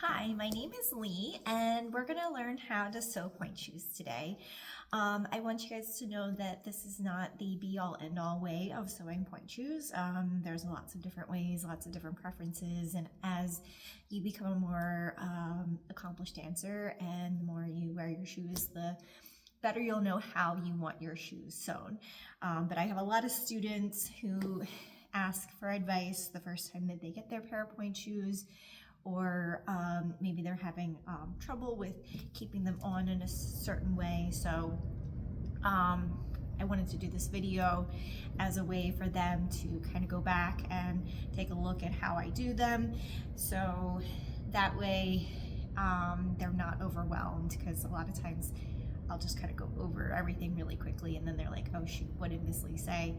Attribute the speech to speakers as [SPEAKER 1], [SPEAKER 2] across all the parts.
[SPEAKER 1] Hi, my name is Lee, and we're going to learn how to sew pointe shoes today. I want you guys to know that this is not the be-all, end-all way of sewing pointe shoes. There's lots of different ways, lots of different preferences, and as you become a more accomplished dancer and the more you wear your shoes, the better you'll know how you want your shoes sewn. But I have a lot of students who ask for advice the first time that they get their pair of pointe shoes, or maybe they're having trouble with keeping them on in a certain way. So I wanted to do this video as a way for them to kind of go back and take a look at how I do them, so that way they're not overwhelmed, because a lot of times I'll just kind of go over everything really quickly and then they're like, oh shoot, what did Miss Lee say?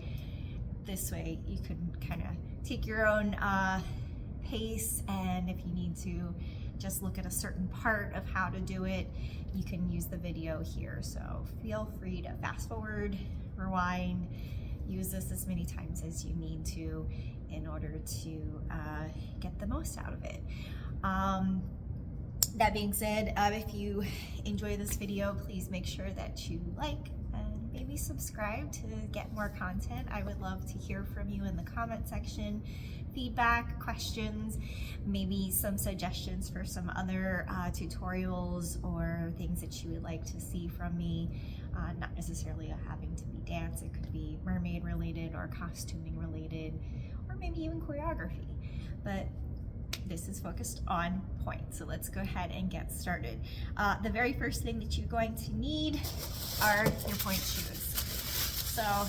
[SPEAKER 1] This way you can kind of take your own pace, and if you need to just look at a certain part of how to do it, you can use the video here. So feel free to fast forward, rewind, use this as many times as you need to in order to get the most out of it. That being said, if you enjoy this video, please make sure that you like and maybe subscribe to get more content. I would love to hear from you in the comment section. Feedback, questions, maybe some suggestions for some other tutorials or things that you would like to see from me. Not necessarily having to be dance, it could be mermaid related or costuming related, or maybe even choreography. But this is focused on pointe, so let's go ahead and get started. The very first thing that you're going to need are your pointe shoes. So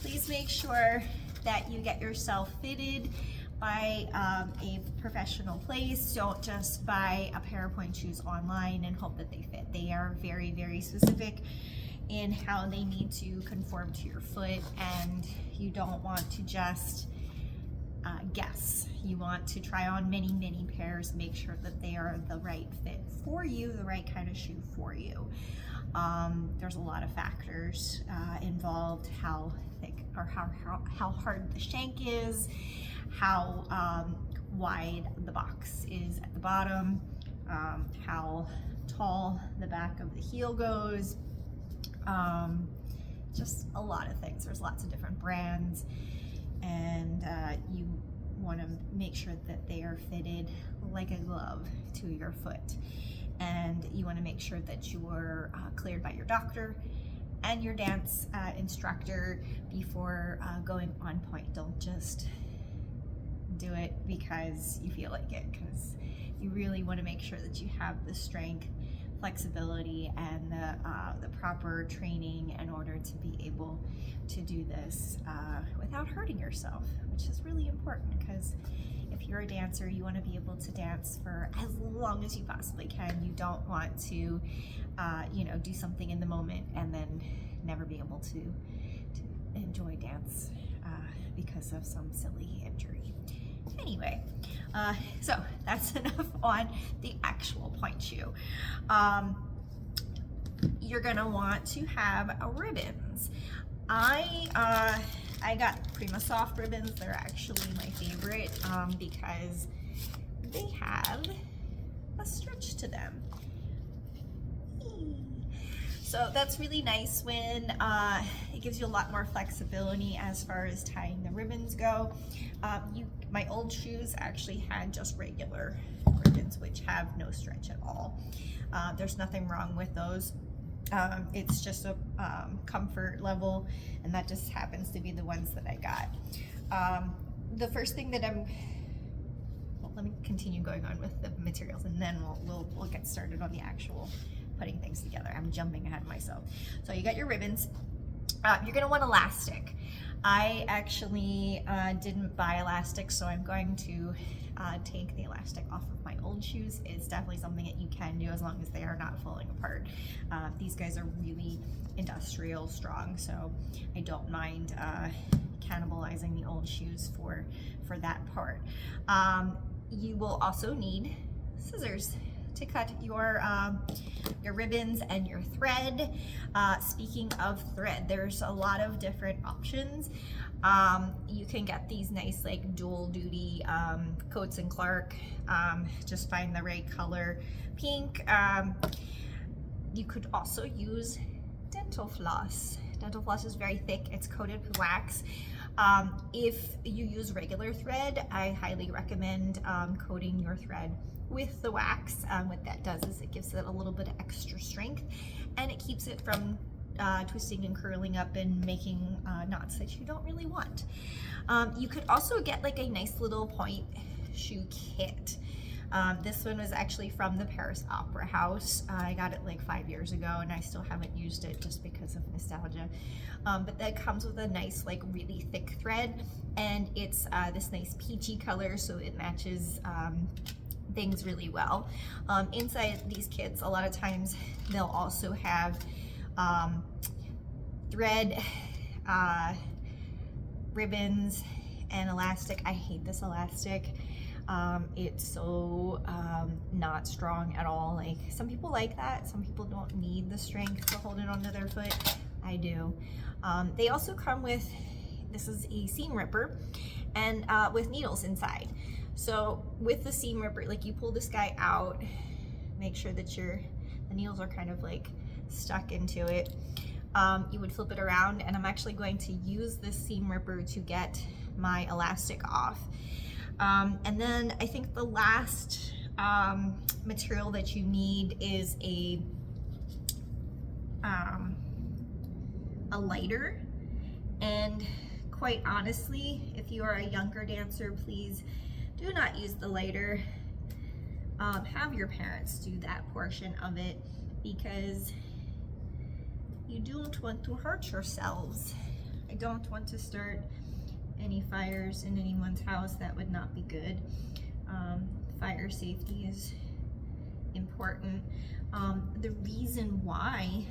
[SPEAKER 1] please make sure that you get yourself fitted by a professional place. Don't just buy a pair of pointe shoes online and hope that they fit. They are very, very specific in how they need to conform to your foot, and you don't want to just guess. You want to try on many, many pairs, make sure that they are the right fit for you, the right kind of shoe for you. There's a lot of factors involved: how thick or how hard the shank is, how wide the box is at the bottom, how tall the back of the heel goes, just a lot of things. There's lots of different brands, and you want to make sure that they are fitted like a glove to your foot. And you want to make sure that you are cleared by your doctor and your dance instructor before going on pointe. Don't just do it because you feel like it, because you really want to make sure that you have the strength, flexibility, and the proper training in order to be able to do this without hurting yourself, which is really important, because if you're a dancer, you want to be able to dance for as long as you possibly can. You don't want to, do something in the moment and then never be able to enjoy dance because of some silly injury. Anyway, so that's enough on the actual pointe shoe. You're gonna want to have ribbons. I got Prima Soft ribbons. They're actually my favorite because they have a stretch to them. So that's really nice when it gives you a lot more flexibility as far as tying the ribbons go. My old shoes actually had just regular ribbons, which have no stretch at all. There's nothing wrong with those. It's just a comfort level, and that just happens to be the ones that I got. The first thing that let me continue going on with the materials, and then we'll get started on the actual putting things together. I'm jumping ahead of myself. So you got your ribbons. You're gonna want elastic. I actually didn't buy elastic, so I'm going to take the elastic off of my old shoes. It's definitely something that you can do as long as they are not falling apart. These guys are really industrial strong, so I don't mind cannibalizing the old shoes for that part. You will also need scissors to cut your ribbons and your thread. Speaking of thread, there's a lot of different options. You can get these nice like dual duty Coats and Clark. Just find the right color. Pink. You could also use dental floss. Dental floss is very thick. It's coated with wax. If you use regular thread, I highly recommend coating your thread with the wax. What that does is it gives it a little bit of extra strength, and it keeps it from twisting and curling up and making knots that you don't really want. You could also get like a nice little Pointe Shoe kit. This one was actually from the Paris Opera House. I got it like 5 years ago and I still haven't used it just because of nostalgia. But that comes with a nice like really thick thread, and it's this nice peachy color, so it matches things really well. Inside these kits, a lot of times they'll also have thread, ribbons, and elastic. I hate this elastic. It's so not strong at all. Like, some people like that. Some people don't need the strength to hold it onto their foot. I do. They also come with, this is a seam ripper, and with needles inside. So with the seam ripper, like, you pull this guy out, make sure that the needles are kind of like stuck into it. You would flip it around, and I'm actually going to use this seam ripper to get my elastic off. And then I think the last material that you need is a lighter. And quite honestly, if you are a younger dancer, please do not use the lighter. Have your parents do that portion of it, because you don't want to hurt yourselves. I don't want to start any fires in anyone's house. That would not be good. Fire safety is important. The reason why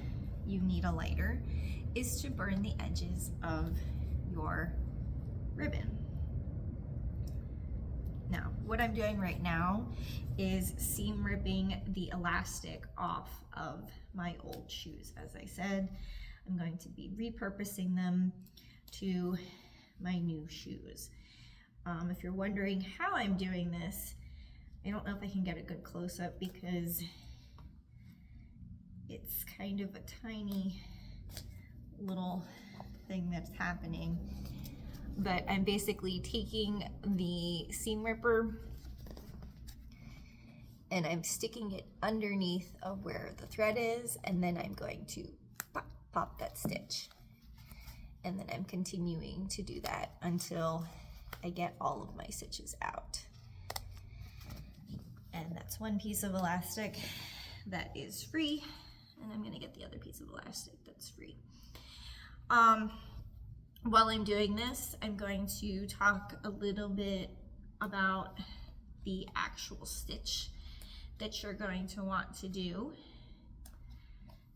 [SPEAKER 1] you need a lighter is to burn the edges of your ribbon. Now, what I'm doing right now is seam ripping the elastic off of my old shoes. As I said, I'm going to be repurposing them to my new shoes. If you're wondering how I'm doing this, I don't know if I can get a good close-up because it's kind of a tiny little thing that's happening. But I'm basically taking the seam ripper and I'm sticking it underneath of where the thread is, and then I'm going to pop that stitch. And then I'm continuing to do that until I get all of my stitches out. And that's one piece of elastic that is free, and I'm gonna get the other piece of elastic that's free. While I'm doing this, I'm going to talk a little bit about the actual stitch that you're going to want to do.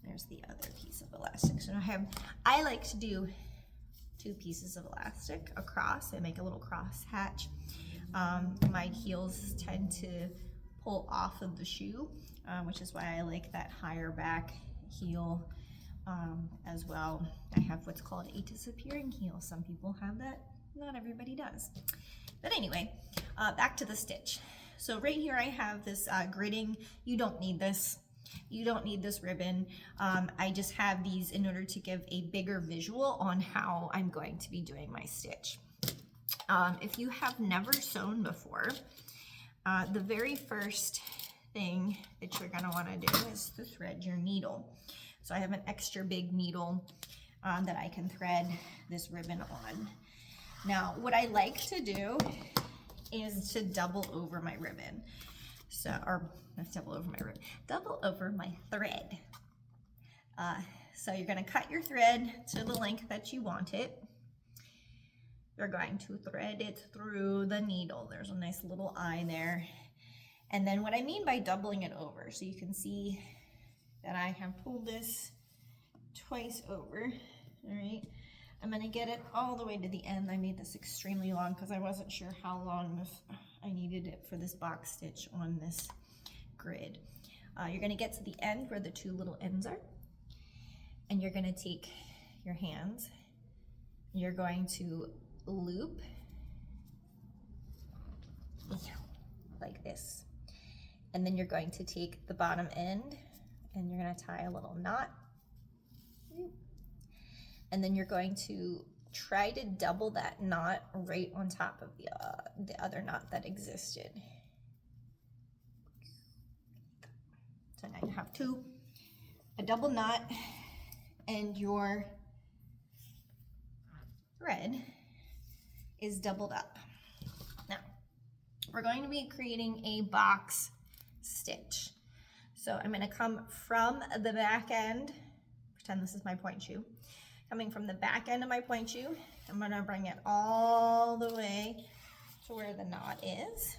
[SPEAKER 1] There's the other piece of elastic. So I like to do 2 pieces of elastic across. I make a little cross hatch. My heels tend to pull off of the shoe, which is why I like that higher back heel as well. I have what's called a disappearing heel. Some people have that, not everybody does. But anyway, back to the stitch. So right here I have this gridding. You don't need this. You don't need this ribbon. I just have these in order to give a bigger visual on how I'm going to be doing my stitch. If you have never sewn before, the very first thing that you're gonna wanna do is to thread your needle. So I have an extra big needle that I can thread this ribbon on. Now, what I like to do is to double over my ribbon. So, or not double over my ribbon, double over my thread. So you're gonna cut your thread to the length that you want it. You're going to thread it through the needle. There's a nice little eye there. And then what I mean by doubling it over, so you can see that I have pulled this twice over, all right? I'm gonna get it all the way to the end. I made this extremely long because I wasn't sure how long I needed it for this box stitch on this grid. You're going to get to the end where the two little ends are, and you're going to take your hands, you're going to loop like this, and then you're going to take the bottom end and you're going to tie a little knot, and then you're going to try to double that knot right on top of the other knot that existed. So now you have a double knot, and your thread is doubled up. Now, we're going to be creating a box stitch. So I'm going to come from the back end, pretend this is my pointe shoe. Coming from the back end of my pointe shoe, I'm going to bring it all the way to where the knot is.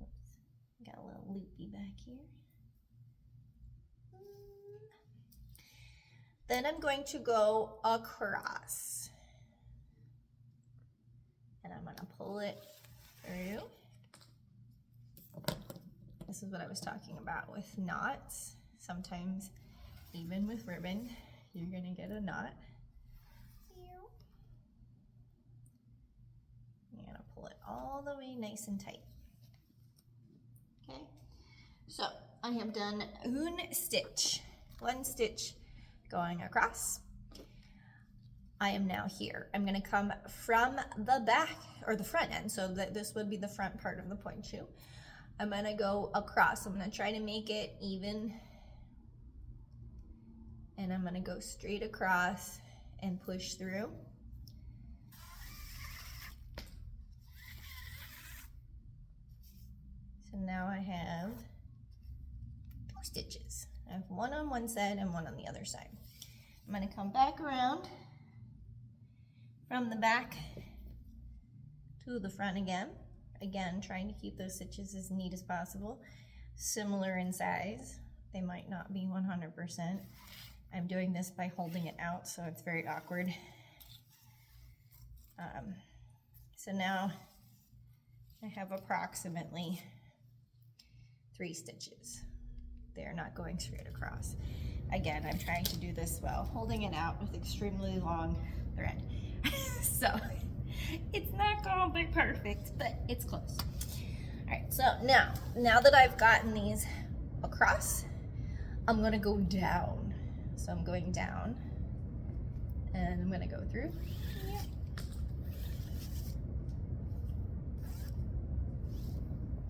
[SPEAKER 1] Oops, got a little loopy back here. Then I'm going to go across, and I'm going to pull it through. This is what I was talking about with knots. Sometimes, even with ribbon, you're going to get a knot. You're going to pull it all the way nice and tight. Okay, so I have done one stitch going across. I am now here. I'm going to come from the back or the front end, so that this would be the front part of the pointe shoe. I'm going to go across. I'm going to try to make it even, and I'm going to go straight across and push through. So now I have 2 stitches. I have one on one side and one on the other side. I'm going to come back around from the back to the front again. Again, trying to keep those stitches as neat as possible. Similar in size. They might not be 100%. I'm doing this by holding it out, so it's very awkward. So now I have approximately 3 stitches. They're not going straight across. Again, I'm trying to do this while holding it out with extremely long thread. So it's not gonna be perfect, but it's close. All right, so now that I've gotten these across, I'm gonna go down. So I'm going down, and I'm gonna go through.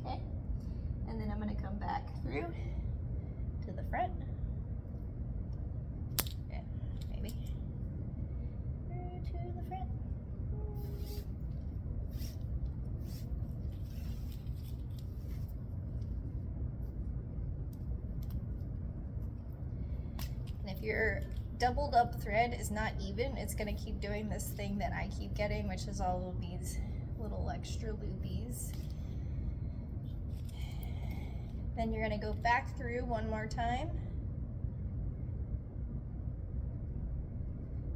[SPEAKER 1] Okay, and then I'm gonna come back through to the front. Yeah, maybe through to the front. And if your doubled up thread is not even, it's going to keep doing this thing that I keep getting, which is all of these little extra loopies. Then you're going to go back through one more time.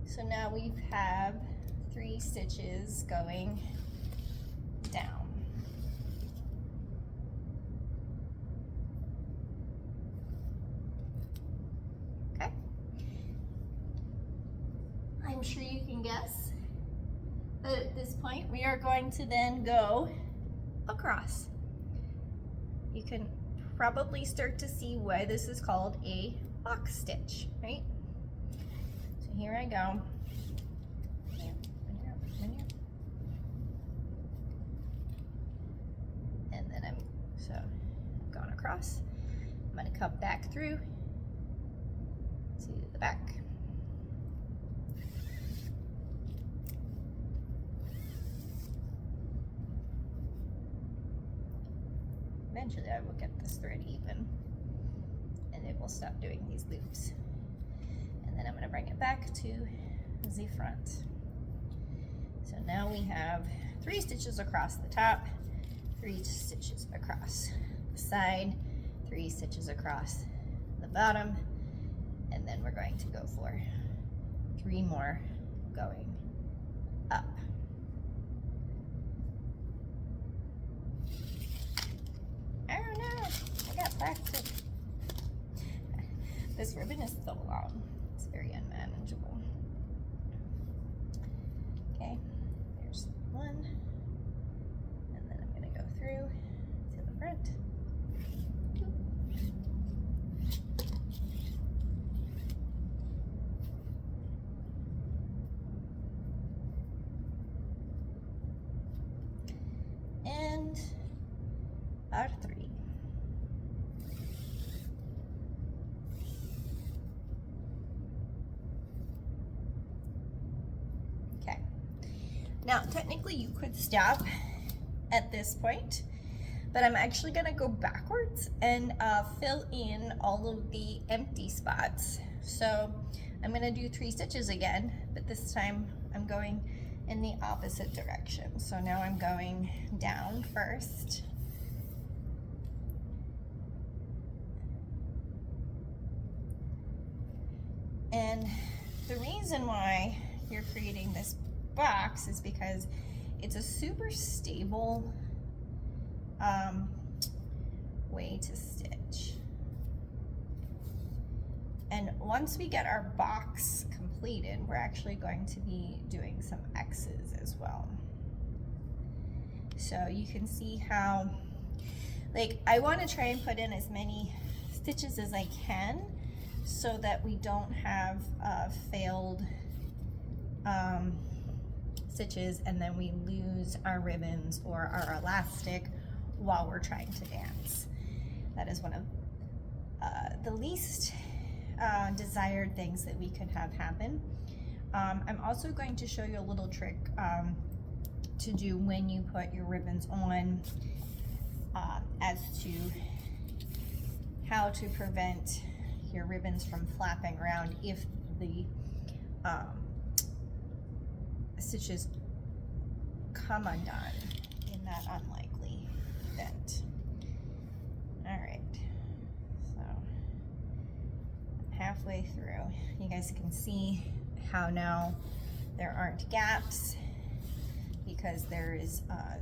[SPEAKER 1] So now we have 3 stitches going down. Okay. I'm sure you can guess that at this point we are going to then go across. You can probably start to see why this is called a box stitch, right? So here I go. And then I've gone across. I'm going to come back through to the back. Eventually I will get this thread even, and it will stop doing these loops. And then I'm going to bring it back to the front. So now we have 3 stitches across the top, 3 stitches across the side, 3 stitches across the bottom, and then we're going to go for 3 more going up. Oh no! plastic. This ribbon is so long. It's very unmanageable. Okay, there's one. And then I'm gonna go through to the front. And our 3. Okay. Now, technically you could stop at this point, but I'm actually gonna go backwards and fill in all of the empty spots. So I'm gonna do 3 stitches again, but this time I'm going in the opposite direction. So now I'm going down first. And the reason why you're creating this box is because it's a super stable way to stitch. And once we get our box completed, we're actually going to be doing some X's as well. So you can see how, like, I want to try and put in as many stitches as I can so that we don't have failed stitches and then we lose our ribbons or our elastic while we're trying to dance. That is one of the least desired things that we could have happen. I'm also going to show you a little trick to do when you put your ribbons on as to how to prevent your ribbons from flapping around if the stitches come undone in that unlikely event. All right, so halfway through, you guys can see how now there aren't gaps because there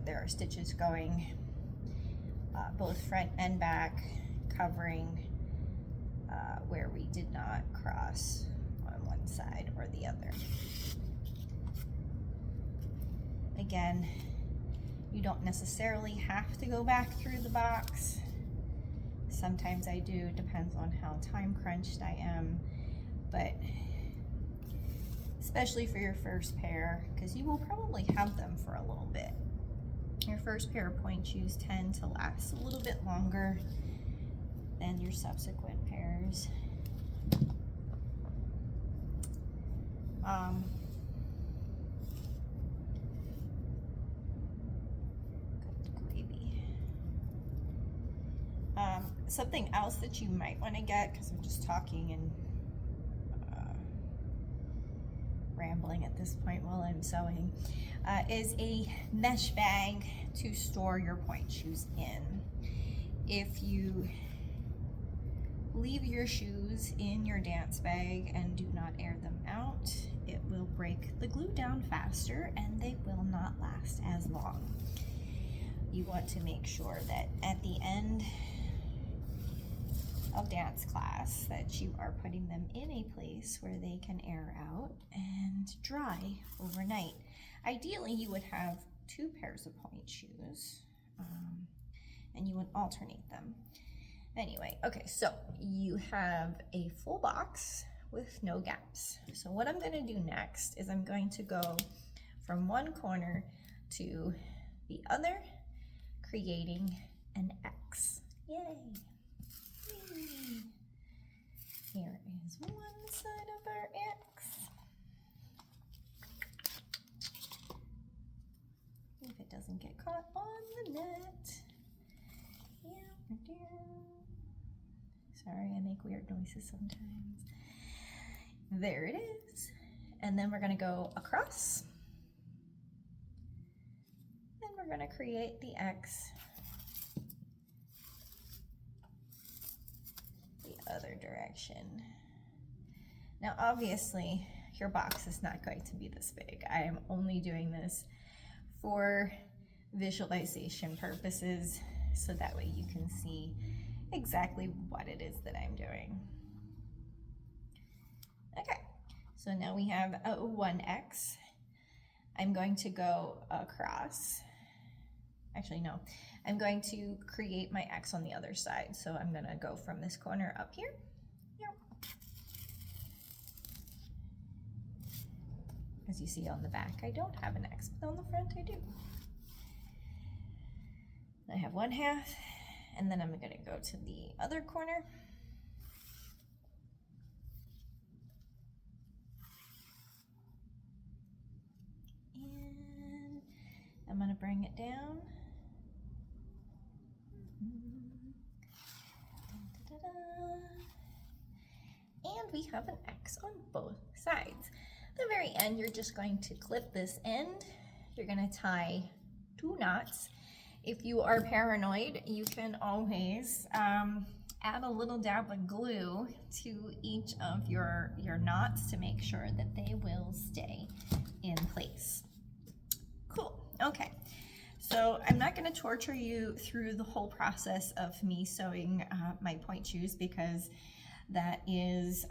[SPEAKER 1] are stitches going both front and back, covering where we did not cross on one side or the other. Again, you don't necessarily have to go back through the box. Sometimes I do, depends on how time crunched I am, but especially for your first pair, because you will probably have them for a little bit. Your first pair of pointe shoes tend to last a little bit longer than your subsequent pairs. Good gravy. Something else that you might want to get, because I'm just talking and rambling at this point while I'm sewing, is a mesh bag to store your pointe shoes in. If you leave your shoes in your dance bag and do not air them out, it will break the glue down faster and they will not last as long. You want to make sure that at the end of dance class that you are putting them in a place where they can air out and dry overnight. Ideally, you would have 2 pairs of pointe shoes and you would alternate them. Anyway, okay, so you have a full box with no gaps. So what I'm gonna do next is I'm going to go from one corner to the other, creating an X. Yay! Here is one side of our X. If it doesn't get caught on the net. Yeah. Sorry, I make weird noises sometimes. There it is. And then we're gonna go across. And we're gonna create the X the other direction. Now, obviously, your box is not going to be this big. I am only doing this for visualization purposes, so that way you can see exactly what it is that I'm doing. Okay, so now we have a 1X. I'm going to go across. Actually, no, I'm going to create my X on the other side. So I'm gonna go from this corner up here. As you see on the back, I don't have an X, but on the front I do. I have 1/2, and then I'm gonna go to the other corner. And I'm gonna bring it down. And we have an X on both sides. At the very end, you're just going to clip this end. You're gonna tie 2 knots. If you are paranoid, you can always add a little dab of glue to each of your knots to make sure that they will stay in place. Cool, okay. So I'm not gonna torture you through the whole process of me sewing my pointe shoes, because that is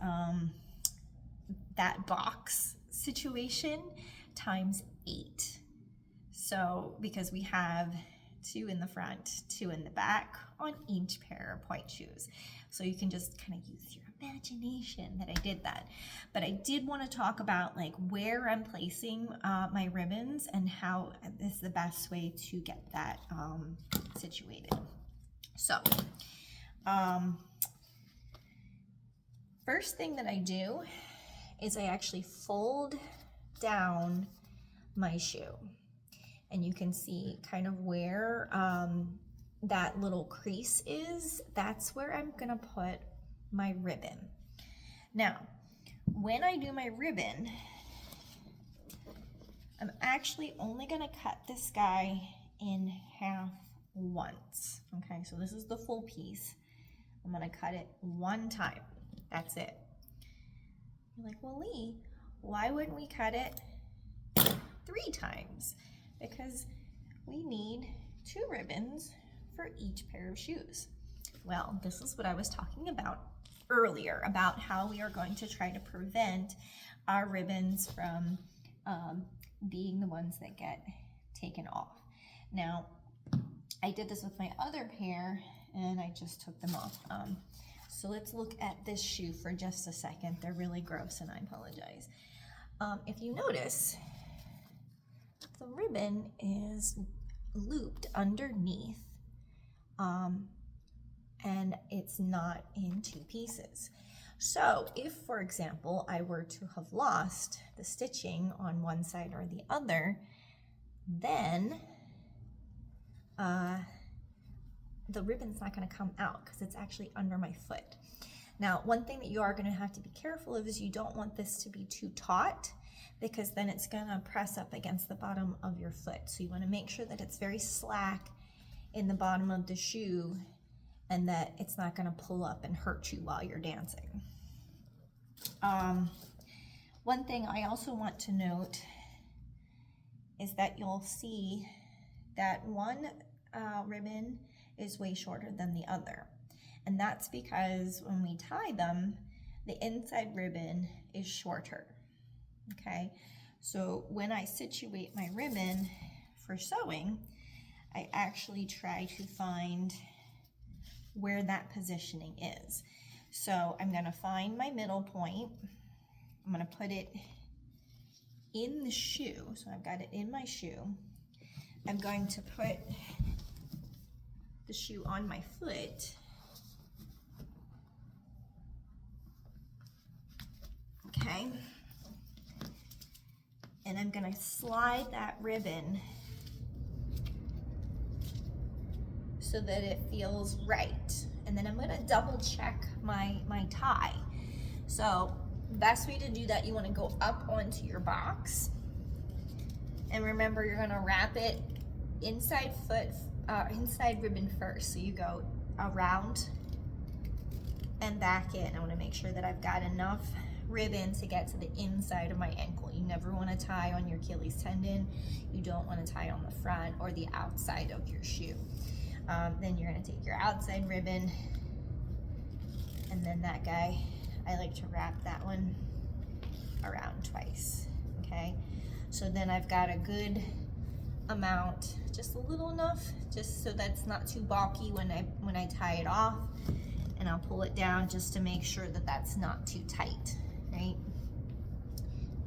[SPEAKER 1] that box situation times 8. So because we have 2 in the front, 2 in the back on each pair of pointe shoes. So you can just kind of use your imagination that I did that. But I did want to talk about like where I'm placing my ribbons and how is the best way to get that situated. So first thing that I do is I actually fold down my shoe. And you can see kind of where that little crease is. That's where I'm gonna put my ribbon. Now, when I do my ribbon, I'm actually only gonna cut this guy in half once. Okay, so this is the full piece. I'm gonna cut it 1 time. That's it. You're like, well, Lee, why wouldn't we cut it 3 times? Because we need 2 ribbons for each pair of shoes. Well, this is what I was talking about earlier, about how we are going to try to prevent our ribbons from being the ones that get taken off. Now, I did this with my other pair and I just took them off. So let's look at this shoe for just a second. They're really gross and I apologize. If you notice, the ribbon is looped underneath and it's not in 2 pieces. So if, for example, I were to have lost the stitching on one side or the other, then the ribbon's not going to come out because it's actually under my foot. Now, one thing that you are going to have to be careful of is you don't want this to be too taut, because then it's going to press up against the bottom of your foot. So you want to make sure that it's very slack in the bottom of the shoe and that it's not going to pull up and hurt you while you're dancing. One thing I also want to note is that you'll see that one ribbon is way shorter than the other. And that's because when we tie them, the inside ribbon is shorter. Okay, so when I situate my ribbon for sewing, I actually try to find where that positioning is. So I'm going to find my middle point. I'm going to put it in the shoe. So I've got it in my shoe. I'm going to put the shoe on my foot. Okay. And I'm going to slide that ribbon so that it feels right. And then I'm going to double check my tie. So best way to do that, you want to go up onto your box. And remember, you're going to wrap it inside ribbon first. So you go around and back in. I want to make sure that I've got enough ribbon to get to the inside of my ankle. You never want to tie on your Achilles tendon. You don't want to tie on the front or the outside of your shoe. Then you're gonna take your outside ribbon, and then that guy, I like to wrap that one around twice, okay? So then I've got a good amount, just a little enough, just so that's not too bulky when I tie it off, and I'll pull it down just to make sure that that's not too tight, right?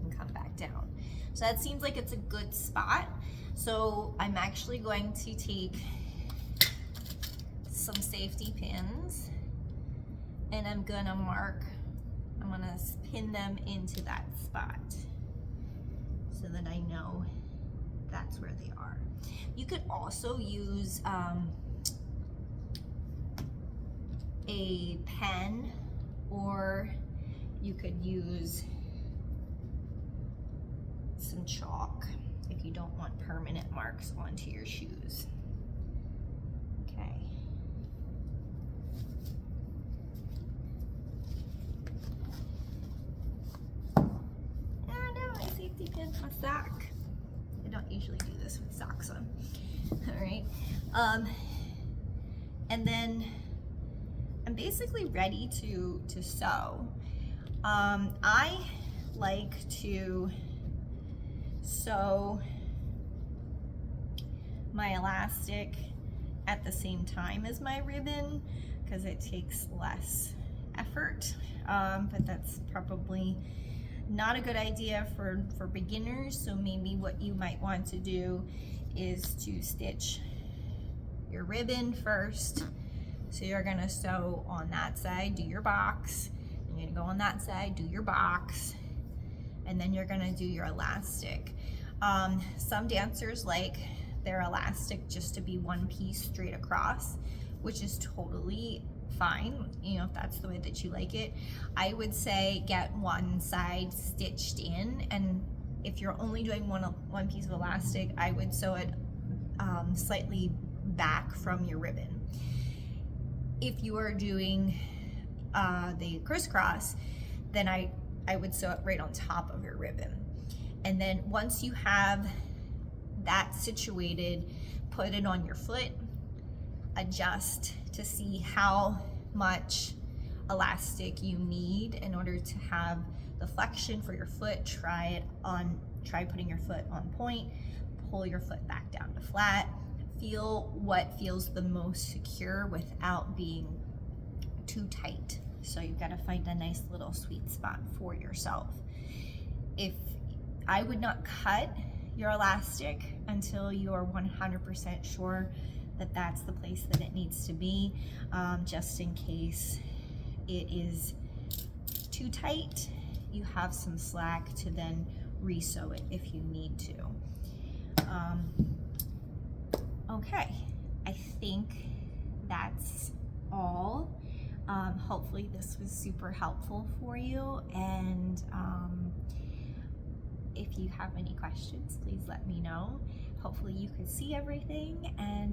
[SPEAKER 1] And come back down. So that seems like it's a good spot. So I'm actually going to take some safety pins, and I'm gonna pin them into that spot so that I know that's where they are. You could also use a pen, or you could use some chalk if you don't want permanent marks onto your shoes. Okay. Safety pin, my sock. I don't usually do this with socks on. All right. And then I'm basically ready to sew. I like to sew my elastic at the same time as my ribbon because it takes less effort, but that's probably not a good idea for beginners. So maybe what you might want to do is to stitch your ribbon first. So you're gonna sew on that side, do your box, and you're gonna go on that side, do your box, and then you're gonna do your elastic. Some dancers like their elastic just to be one piece straight across, which is totally fine, you know, if that's the way that you like it. I would say get one side stitched in, and if you're only doing one piece of elastic, I would sew it slightly back from your ribbon. If you are doing the crisscross, then I would sew it right on top of your ribbon. And then once you have that situated, put it on your foot, adjust to see how much elastic you need in order to have the flexion for your foot. Try putting your foot on point, pull your foot back down to flat, feel what feels the most secure without being too tight. So you've got to find a nice little sweet spot for yourself. If I would not cut your elastic until you're 100% sure that that's the place that it needs to be, just in case it is too tight, you have some slack to then re-sew it if you need to. Okay, I think that's all. Hopefully this was super helpful for you, and if you have any questions, please let me know. Hopefully you can see everything, and